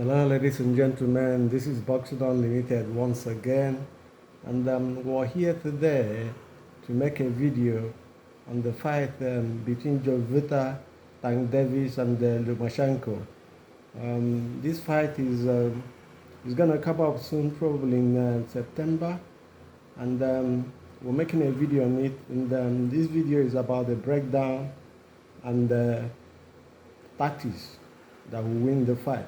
Hello, ladies and gentlemen. This is Boxing Unlimited once again, and we're here today to make a video on the fight between Gervonta, Davies, and Lomachenko. This fight is gonna come up soon, probably in September, and we're making a video on it. And this video is about the breakdown and the tactics that will win the fight.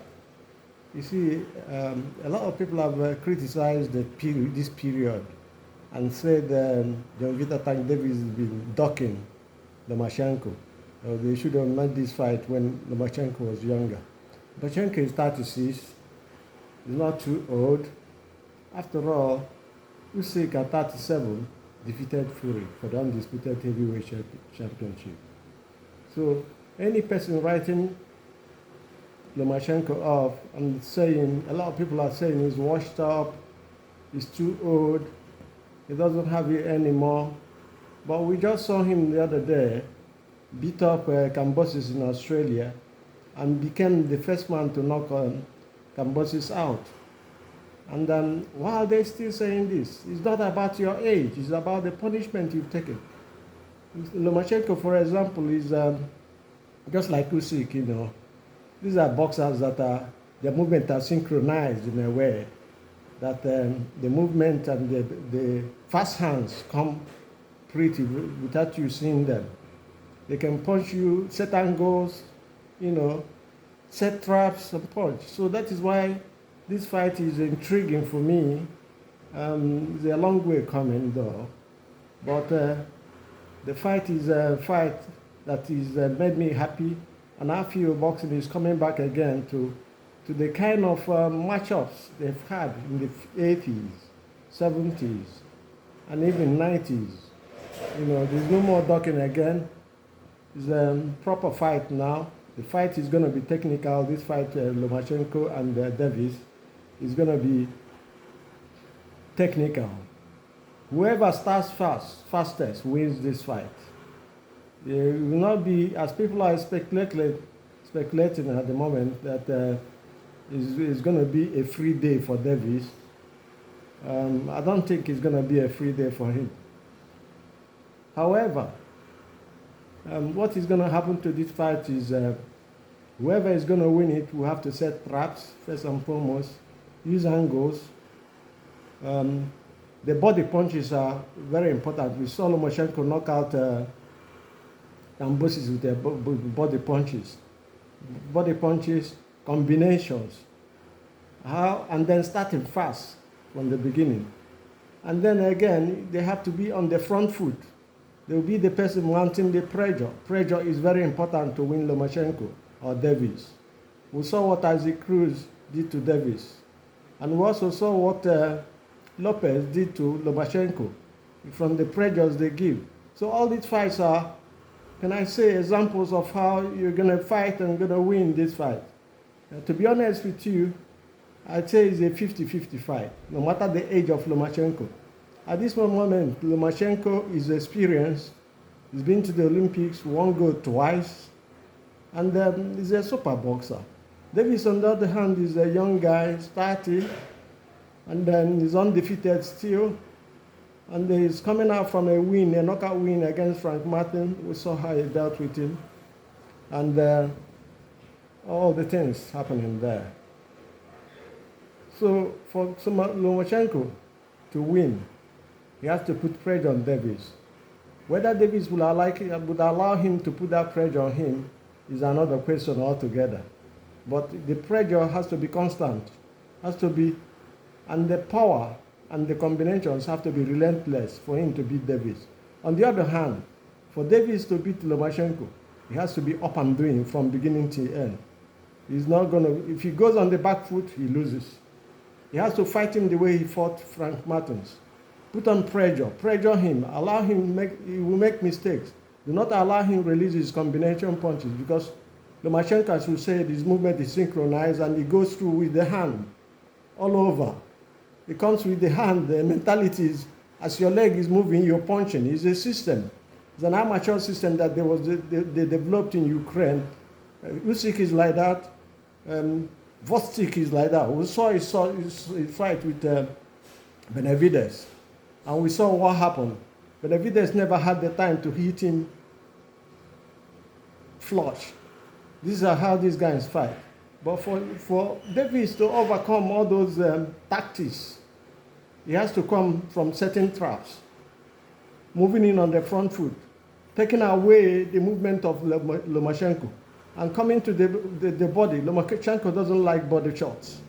You see, a lot of people have criticized this period and said Gervonta Davies has been ducking Lomachenko. They should have made this fight when Lomachenko was younger. Lomachenko is 36, he's not too old. After all, Usyk at 37 defeated Fury for the undisputed heavyweight championship. So any person writing Lomachenko off and saying, a lot of people are saying he's washed up, he's too old, he doesn't have it anymore. But we just saw him the other day beat up Cambosis in Australia and became the first man to knock Cambosis out. And then why are they still saying this? It's not about your age, it's about the punishment you've taken. Lomachenko, for example, is just like Usyk, you know. These are boxers that their movement are synchronized in a way that the movement and the fast hands come pretty without you seeing them. They can punch you, set angles, you know, set traps and punch. So that is why this fight is intriguing for me. It's a long way coming though, but the fight is a fight that is made me happy. And I feel boxing is coming back again to the kind of matchups they've had in the 80s, 70s, and even 90s. You know, there's no more ducking again. It's a proper fight now. The fight is going to be technical. This fight, Lomachenko and Davies, is going to be technical. Whoever starts fastest wins this fight. It will not be, as people are speculating at the moment, that it's going to be a free day for Davies. I don't think it's going to be a free day for him. However, what is going to happen to this fight is whoever is going to win it will have to set traps, first and foremost, use angles. The body punches are very important. We saw Lomachenko knock out Cambosis with their body punches, combinations, and then starting fast from the beginning. And then again, they have to be on the front foot. They will be the person mounting the pressure. Pressure is very important to win Lomachenko or Davies. We saw what Isaac Cruz did to Davies. And we also saw what Lopez did to Lomachenko from the pressures they give. So all these fights are, can I say, examples of how you're going to fight and going to win this fight. To be honest with you, I'd say it's a 50-50 fight, no matter the age of Lomachenko. At this moment, Lomachenko is experienced. He's been to the Olympics, won gold twice, and he's a super boxer. Davies, on the other hand, is a young guy, starting, and then he's undefeated still. And he's coming out from a knockout win against Frank Martin. We saw how he dealt with him. And all the things happening there. So for Lomachenko to win, he has to put pressure on Davies. Whether Davies would allow him to put that pressure on him is another question altogether. But the pressure has to be constant, and the power and the combinations have to be relentless for him to beat Davies. On the other hand, for Davies to beat Lomachenko, he has to be up and doing from beginning to end. He's not going to, if he goes on the back foot, he loses. He has to fight him the way he fought Frank Martins. Put on pressure him, allow him, he will make mistakes. Do not allow him release his combination punches, because Lomachenko, as we said, his movement is synchronized and he goes through with the hand all over. It comes with the hand. The mentality is, as your leg is moving, you're punching. It's a system. It's an amateur system that they developed in Ukraine. Usyk is like that. Vostik is like that. We saw his fight with Benavides, and we saw what happened. Benavides never had the time to hit him flush. These are how these guys fight. But for Davies to overcome all those tactics, he has to come from setting traps, moving in on the front foot, taking away the movement of Lomachenko, and coming to the body. Lomachenko doesn't like body shots.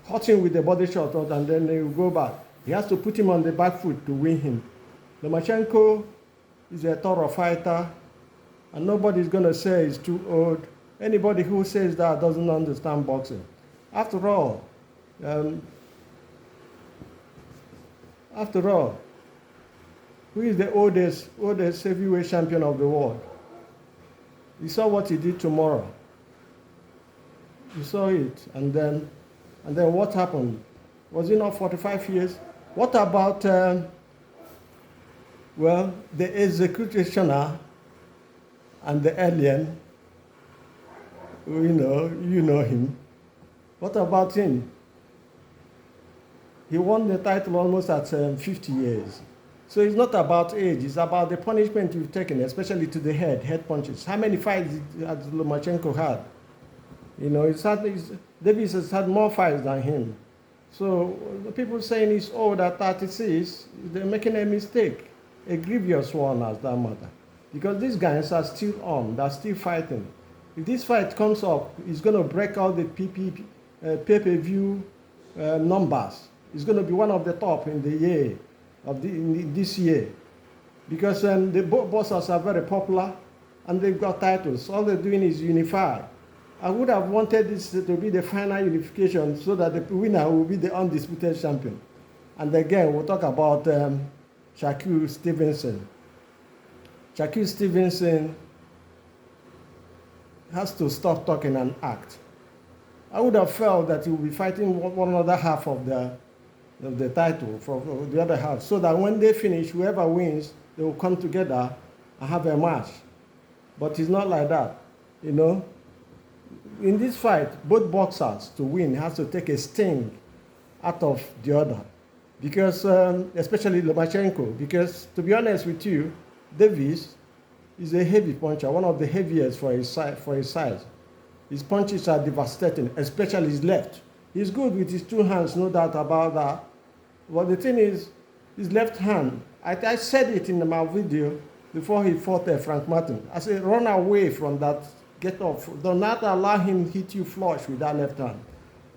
Hurting with the body shot, and then he will go back. He has to put him on the back foot to win him. Lomachenko is a thorough fighter, and nobody's going to say he's too old. Anybody who says that doesn't understand boxing. After all, who is the oldest heavyweight champion of the world? You saw what he did tomorrow. You saw it, and then what happened? Was it not 45 years? What about the executioner and the alien? You know him. What about him? He won the title almost at 50 years. So it's not about age, it's about the punishment you've taken, especially to the head punches. How many fights has Lomachenko had? Davies has had more fights than him. So the people saying he's old at 36, they're making a mistake, a grievous one as that matter. Because these guys are still on, they're still fighting. If this fight comes up, it's going to break out the pay-per-view numbers. It's going to be one of the top in the year this year, because the boxers are very popular and they've got titles. All they're doing is unify. I would have wanted this to be the final unification so that the winner will be the undisputed champion. And again, we'll talk about Shakur Stevenson. Shakur Stevenson has to stop talking and act. I would have felt that he will be fighting one other half of the title for the other half, so that when they finish, whoever wins, they will come together and have a match. But it's not like that, In this fight, both boxers to win has to take a sting out of the other, because especially Lomachenko, because to be honest with you, Davies is a heavy puncher, one of the heaviest for his size. His punches are devastating, especially his left. He's good with his two hands, no doubt about that. But the thing is, his left hand, I said it in my video before he fought Frank Martin. I said, run away from that, get off. Do not allow him hit you flush with that left hand.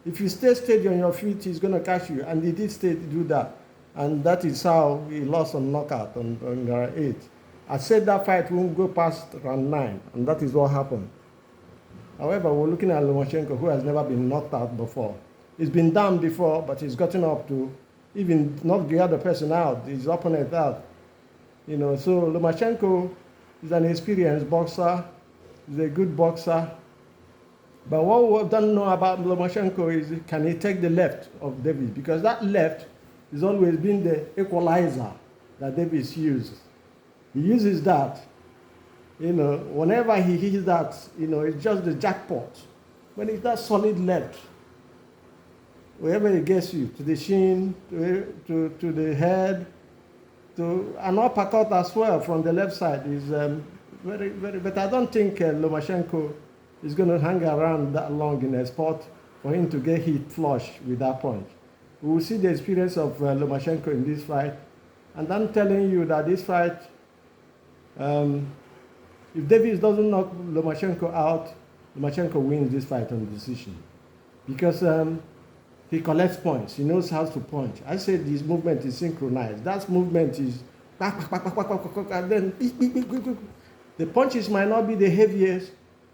If you stay steady on your feet, he's going to catch you. And he did do that. And that is how he lost on knockout on round 8. I said that fight won't go past round 9, and that is what happened. However, we're looking at Lomachenko, who has never been knocked out before. He's been down before, but he's gotten up to even knock the other person out, his opponent out. So Lomachenko is an experienced boxer. He's a good boxer. But what we don't know about Lomachenko is, can he take the left of Davies? Because that left has always been the equalizer that Davies uses. He uses that. Whenever he hits that, it's just the jackpot. When it's that solid left, wherever it gets you, to the shin, to the head, to an uppercut as well from the left side is very, very, but I don't think Lomachenko is going to hang around that long in a spot for him to get hit flush with that punch. We will see the experience of Lomachenko in this fight. And I'm telling you that this fight, if Davies doesn't knock Lomachenko out, Lomachenko wins this fight on decision. Because he collects points. He knows how to punch. I said his movement is synchronized. That movement is and then the punches might not be the heaviest,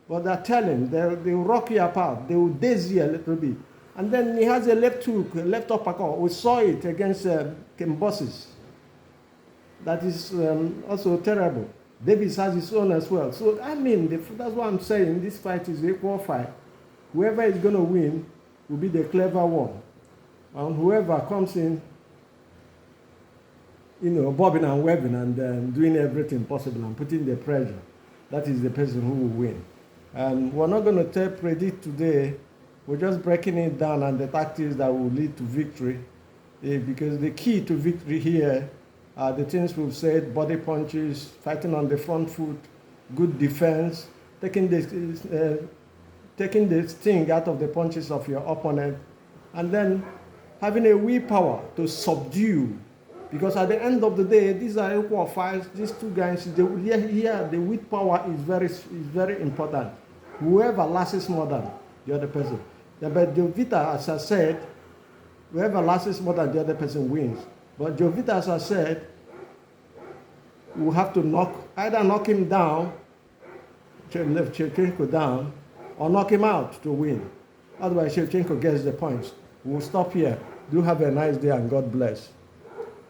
but they're telling. They will rock you apart. They will daze you a little bit. And then he has a left hook, a left uppercut. We saw it against Kambosos. That is also terrible. Davies has his own as well. So, that's what I'm saying. This fight is an equal fight. Whoever is going to win will be the clever one. And whoever comes in, bobbing and webbing and doing everything possible and putting the pressure, that is the person who will win. We're not going to predict today We're just breaking it down and the tactics that will lead to victory. Because the key to victory here are the things we've said: body punches, fighting on the front foot, good defense, taking the sting out of the punches of your opponent, and then having a willpower to subdue. Because at the end of the day, these are equal fights. These two guys, the willpower is very important. Whoever lasts more than the other person. But Gervonta, as I said, whoever lasts more than the other person wins. But Gervonta, as I said, will have to either knock him down, Lomachenko down, or knock him out to win. Otherwise, Lomachenko gets the points. We'll stop here. Do have a nice day and God bless.